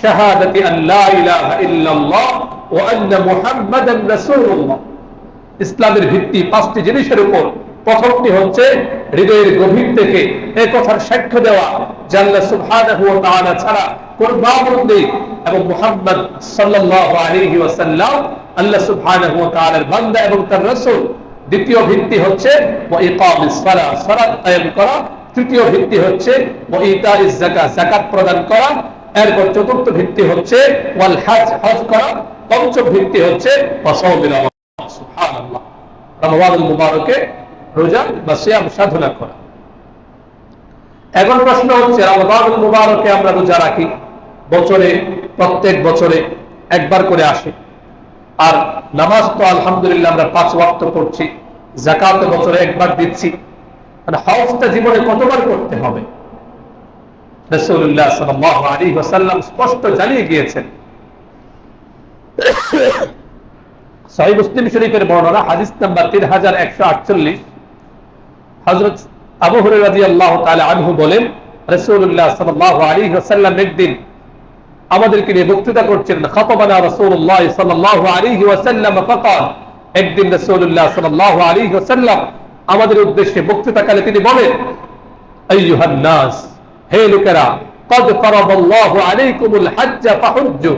শাহাদাতি আন লা ইলাহা ইল্লাল্লাহ ওয়া আন্না মুহাম্মাদান রাসূলুল্লাহ। ইসলামের ভিত্তি পাঁচটি জিনিসের উপর। প্রথমটি হচ্ছে হৃদয়ের গভীর থেকে এই কথার সাক্ষ্য দেওয়া যে আল্লাহ সুবহানাহু ওয়া তাআলা ছাড়া কোন মাবুদ নেই এবং মুহাম্মদ সাল্লাল্লাহু আলাইহি ওয়াসাল্লাম আল্লাহ সুবহানাহু ওয়া তাআলার বান্দা এবং তার রাসূল। দ্বিতীয় ভিত্তি হচ্ছে ওয়া ইকামিস সালাহ, সালাত কায়েম করা। তৃতীয় ভিত্তি হচ্ছে ওয়া ইতাইজ যাকাত, যাকাত প্রদান করা। এরপর চতুর্থ ভিত্তি হচ্ছে ওয়াল হজ, হজ করা। পঞ্চম ভিত্তি হচ্ছে ওয়া সাওমিল রমাদান, সুবহানাল্লাহ, রমজানুল মুবারকে রোজা বা সিয়াম সাধনা করা। এখন প্রশ্ন হচ্ছে, রমজানুল মুবারকে আমরা রোজা রাখি, বছরে প্রত্যেক বছরে একবার করে আসে, আর নামাজ তো আলহামদুলিল্লাহ আমরা 5 ওয়াক্ত পড়ছি, যাকাত বছরে একবার দিচ্ছি, মানে হজটা জীবনে কতবার করতে হবে? রাসূলুল্লাহ সাল্লাল্লাহু আলাইহি ওয়াসাল্লাম স্পষ্ট জানিয়ে গিয়েছেন। সহিহ মুসলিম শরীফের বর্ণনা, হাদিস নাম্বার 3148, হযরত আবু হুরায়রা রাদিয়াল্লাহু তাআলা আনহু বলেন, রাসূলুল্লাহ সাল্লাল্লাহু আলাইহি ওয়াসাল্লাম একদিন আমাদেরকে নিয়ে বক্তৃতা করছিলেন। খাতাবানা রাসূলুল্লাহ সাল্লাল্লাহু আলাইহি ওয়াসাল্লাম ফাকাল, একদিন রাসূলুল্লাহ সাল্লাল্লাহু আলাইহি ওয়াসাল্লাম আমাদের উদ্দেশ্যে বক্তৃতাকালে তিনি বলেন, আইয়ুহান নাস, হে লোকেরা, ক্বাদ ফারাদাল্লাহু আলাইকুমুল হজ্জ ফাহুজ্জু,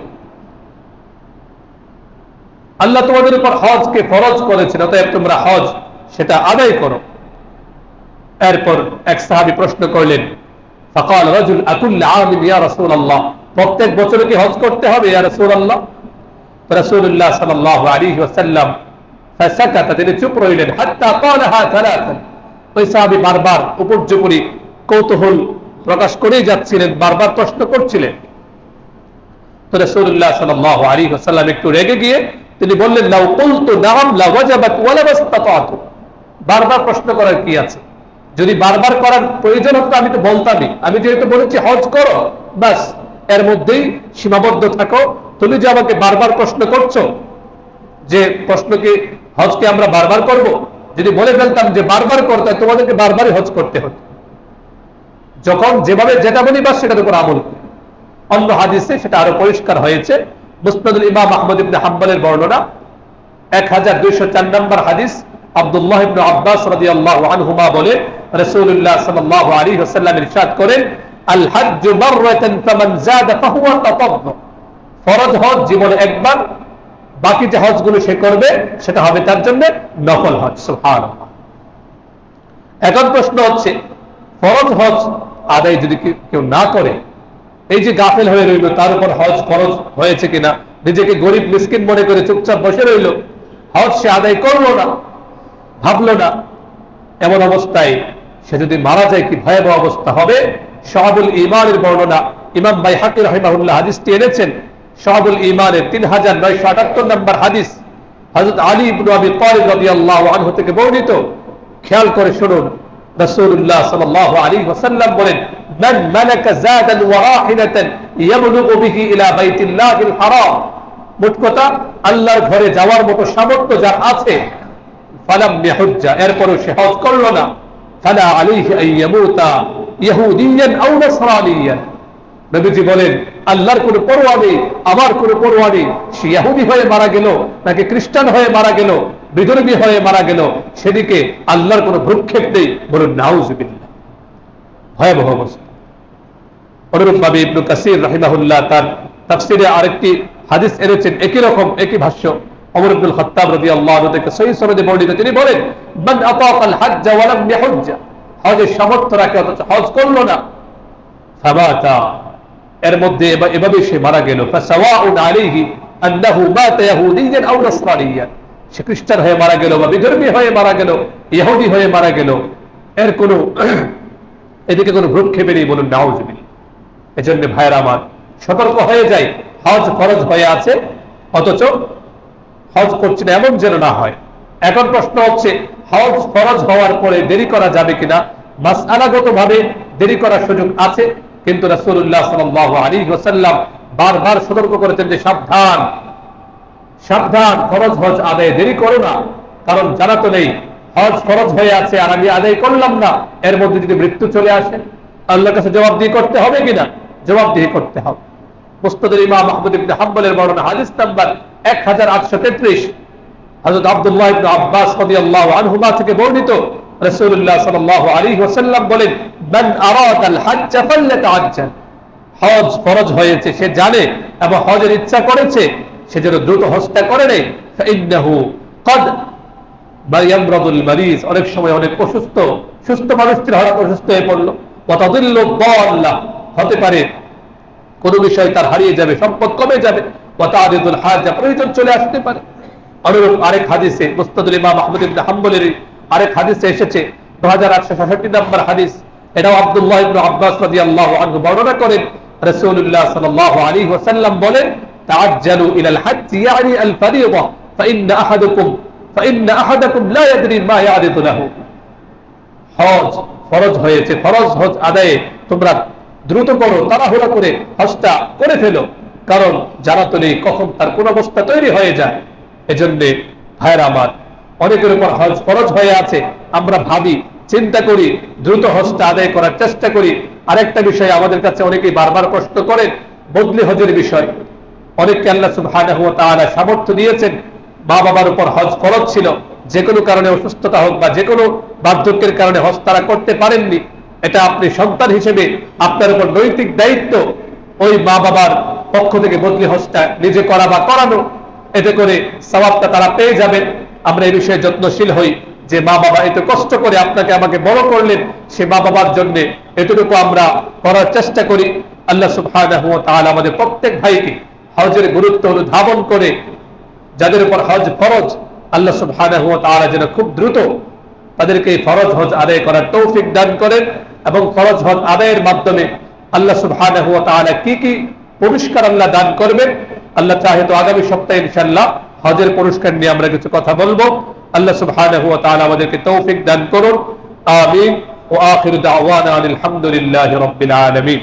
আল্লাহ তোমাদের উপর হজকে ফরজ করেছেন, অতএব তোমরা হজ সেটা আদায় করো। এরপর এক সাহাবী প্রশ্ন করলেন, ফাকাল রাজুল আকুল্ল আমিন ইয়া রাসূলুল্লাহ, প্রত্যেক বছরে কি হজ করতে হবে ইয়া রাসূলুল্লাহ? রাসূলুল্লাহ সাল্লাল্লাহু আলাইহি ওয়াসাল্লাম ফাসাকাতা, তিনি চুপ রইলেন, হাত্তা ক্বালাহা সালাসান, ওই সাহাবী বারবার উপর্যুপরি কৌতূহল প্রকাশ করেই যাচ্ছিলেন, বারবার প্রশ্ন করছিলেন। তো রাসূলুল্লাহ সাল্লাল্লাহু আলাইহি ওয়াসাল্লাম একটু রেগে গিয়ে তিনি বললেন, লাউ কুলতু নাআম লা ওয়াজাবাত ওয়া লা বাস্তাতাতু, বারবার প্রশ্ন করার কি আছে? যদি বারবার করার প্রয়োজন হতো আমি তো বলতামই, আমি যেহেতু বলেছি হজ করো, বাস এর মধ্যেই সীমাবদ্ধ থাকো। তুমি যে আমাকে বারবার প্রশ্ন করছো যে প্রশ্নকে হজকে আমরা বারবার করব, যদি বলে ফেলতাম যে বারবার করতে, তোমাদেরকে বারবারই হজ করতে হতো। যখন যেভাবে যেটা বলি বাস সেটার উপর আমল করি। অন্য হাদিসে সেটা আরো পরিষ্কার হয়েছে। মুসনাদুল ইমাম আহমদ ইবনে হাম্বলের বর্ণনা, 1204 নম্বর হাদিস, আব্দুল্লাহ ইবনে আব্বাস রাদিয়াল্লাহু আনহুমা বলে, রাসূলুল্লাহ সাল্লাল্লাহু আলাইহি ওয়াসাল্লাম ইরশাদ করেন, আল হজ্জু মাররাতান ফামান যাদা ফাহুয়া তাতাব্বু, ফরজ হজ জীবনে একবার, বাকি যে হজগুলো সে করবে সেটা হবে তার জন্য নফল হজ। সুবহানাল্লাহ। এখন প্রশ্ন হচ্ছে, ফরজ হজ আদায় যদি কেউ না করে, এই যে গাফেল হয়ে রইল, তার উপর হজ ফরজ হয়েছে কিনা, নিজেকে গরিব মিসকিন মনে করে চুপচাপ বসে রইল, হজ সে আদায় করলো না, ভাবলো না, এমন অবস্থায় সে যদি মারা যায় কি ভয়াবহ অবস্থা হবে। শাহাবুল ঈমানের বর্ণনা, ইমাম বাইহাকী রাহিমাহুল্লাহ হাদিসটি এনেছেন, শাহাবুল ঈমানের 3978 নম্বর হাদিস, হযরত আলী ইবনে আবি তালিব রাদিয়াল্লাহু আনহু থেকে বর্ণিত। খেয়াল করে শুনুন, রাসূলুল্লাহ সাল্লাল্লাহু আলাইহি ওয়াসাল্লাম বলেন, মান মালাকা যাদান ওয়া রাহিলাতান ইয়াবলুগু বিহি ইলা বাইতিল্লাহিল হারাম, মোট কথা আল্লাহর ঘরে যাওয়ার মতো সামর্থ্য যার আছে, ফালাম ইয়াহুজ্জা, এরপরও সে হজ করল না, ফালা আলাইহি আন ইয়ামুতা ইহুদিয়ান আও নাসরানিয়ান, নবীজি বলেন আল্লাহর কোনো পরোয়া নেই, আমার কোনো পরোয়া নেই, সে ইহুদি হয়ে মারা গেল নাকি খ্রিস্টান হয়ে মারা গেল, বিধর্মী হয়ে মারা গেল, সেদিকে আল্লাহর কোনো ভ্রুক্ষেপ নেই। বলুন নাউযুবিল্লাহ, ভয়াবহ অবস্থা। অনুরূপভাবে ইবনে কাসির রাহিমাহুল্লাহ তার তাফসীরে আরেকটি হাদিস এনেছেন, একই রকম একই ভাষ্য, ওমর ইবনুল খাত্তাব রাদিয়াল্লাহু আনহু থেকে সহিহ সনদে বর্ণিত, তিনি বলেন, মান আতাকাল হজ্জ ওয়া লাম ইয়াহুজ্জা, হজের সামর্থ্য রাখে অথচ হজ করল না, ফামাতা, এর মধ্যে এভাবে সে মারা গেল, ফাসাওয়াউন আলাইহি আন্নাহু মাতা ইয়াহুদিয়ান আও নাসরানিয়ান, সে খ্রিস্টান হয়ে মারা গেল বা বিধর্মী হয়ে মারা গেল, ইহুদি হয়ে মারা গেল, এর কোনো এদিকে কোনো ভ্রুক্ষেপে নেই। বলুন নাউযুবিল্লাহ। এজন্য ভাইয়েরা আমার, সতর্ক হয়ে যাই, হজ ফরজ হয়ে আছে অথচ হজ করছি না, এমন যেন না হয়। এখন প্রশ্ন হচ্ছে, হজ ফরজ হওয়ার পরে দেরি করা যাবে কিনা? মাসআলাগতভাবে দেরি করার সুযোগ আছে, কিন্তু রাসূলুল্লাহ সাল্লাল্লাহু আলাইহি ওয়াসাল্লাম বারবার সতর্ক করেছেন যে সাবধান সাবধান, ফরজ হজ আদায়ে দেরি করো না। কারণ জানা তো নেই হজ ফরজ হয়ে আছে আর আমি আদায় করলাম না, এর মধ্যে যদি মৃত্যু চলে আসে আল্লাহর কাছে জবাবদিহি করতে হবে কিনা? জবাবদিহি করতে হবে। মুসনাদুল ইমাম আহমদ ইবনে হাম্বলের বর্ণনা হাদিস নাম্বার 1833 হযরত আব্দুল্লাহ ইবনে আব্বাস রাদিয়াল্লাহু আনহুমা থেকে বর্ণিত, রাসূলুল্লাহ সাল্লাল্লাহু আলাইহি ওয়াসাল্লাম বলেন, মান আরাদাল হজ্জ ফালইতাআজ্জাল, হজ ফরজ হয়েছে সে জানে এবং হজের ইচ্ছা করেছে, সে যেন দ্রুত হজটা করে নেয়। ফাইন্নাহু ক্বাদ ইয়ামরাদুল মারিজ, অনেক সময় অনেক অসুস্থ সুস্থ মানুষটির হঠাৎ অসুস্থ হয়ে পড়লো, ওয়া তাদিল্লু দাল্লাহ, হতে পারে কোন বিষয় তার হারিয়ে যাবে, সম্পদ কমে যাবে, ওয়া তা'রিদুল হাজা, প্রয়োজন চলে আসতে পারে। অনুরূপ আরেক হাদিসে মুসনাদুল ইমাম আহমদ ইবনে হাম্বলের আরেক হাদিসে এসেছে 2866 নম্বর হাদিস, এটাও আব্দুল্লাহ ইবনে আব্বাস রাদিয়াল্লাহু আনহু বর্ণনা করেন, রাসূলুল্লাহ সাল্লাল্লাহু আলাইহি ওয়াসাল্লাম বলেন, তাআজ্জালু ইলাল হজ্জ ইয়ানি আল ফরিয়দা ফাইন্না আহাদাকুম লা ইয়াদরি মা ইয়ারিদু লাহু, হজ ফরজ হয়েছে, ফরজ হজ আদায়ে তোমরা দ্রুত করো, তাড়াহুড়া করে হজটা করে ফেলো, কারণ জানা তো নেই কখন তার কোন অবস্থা তৈরি হয়ে যায়। এজন্য ভাইরা আমার, অনেকের উপর হজ ফরজ হয়ে আছে, আমরা ভাবি চিন্তা করি দ্রুত হজটা আদায় করার চেষ্টা করি। আরেকটা বিষয় আমাদের কাছে অনেকেই বারবার প্রশ্ন করেন, বদলি হজের বিষয়। অনেককে আল্লাহ সুবহানাহু ওয়া তাআলা সামর্থ্য দিয়েছেন, মা বাবার উপর হজ ফরজ ছিল, যে কোনো কারণে অসুস্থতা হোক বা যে কোনো বার্ধক্যের কারণে হজ তারা করতে পারেননি, এটা আপনি সন্তান হিসেবে আপনার উপর নৈতিক দায়িত্ব ওই মা বাবার পক্ষ থেকে বদলি হজটা নিজে করা বা করানো, এতে করে সওয়াবটা তারা পেয়ে যাবেন। আমরা এই বিষয়ে যত্নশীল হই যে মা বাবা এত কষ্ট করে আপনাকে আমাকে বড় করলেন, সে মা বাবার জন্য এতটুকু আমরা করার চেষ্টা করি। আল্লাহ সুবহানাহু ওয়া তাআলা আমাদের প্রত্যেক ভাইকে হজের গুরুত্ব অনুধাবন করে যাদের উপর হজ ফরজ, আল্লাহ সুবহানাহু ওয়া তাআলা যেন খুব দ্রুত তাদেরকে ফরজ হজ আদায় করার তৌফিক দান করেন, এবং ফরজ হজ আদায়ের মাধ্যমে আল্লাহ সুবহানাহু ওয়া তাআলা কি কি পুরস্কার আল্লাহ দান করবেন, আল্লাহ চাহে তো আগামী সপ্তাহে ইনশাআল্লাহ হজের পুরস্কার নিয়ে আমরা কিছু কথা বলবো। আল্লাহ সুবহানাহু ওয়া তাআলা আমাদেরকে তৌফিক দান করুন। আমিন। ওয়া আখিরু দাওয়ানা আলহামদুলিল্লাহি রাব্বিল আলামিন।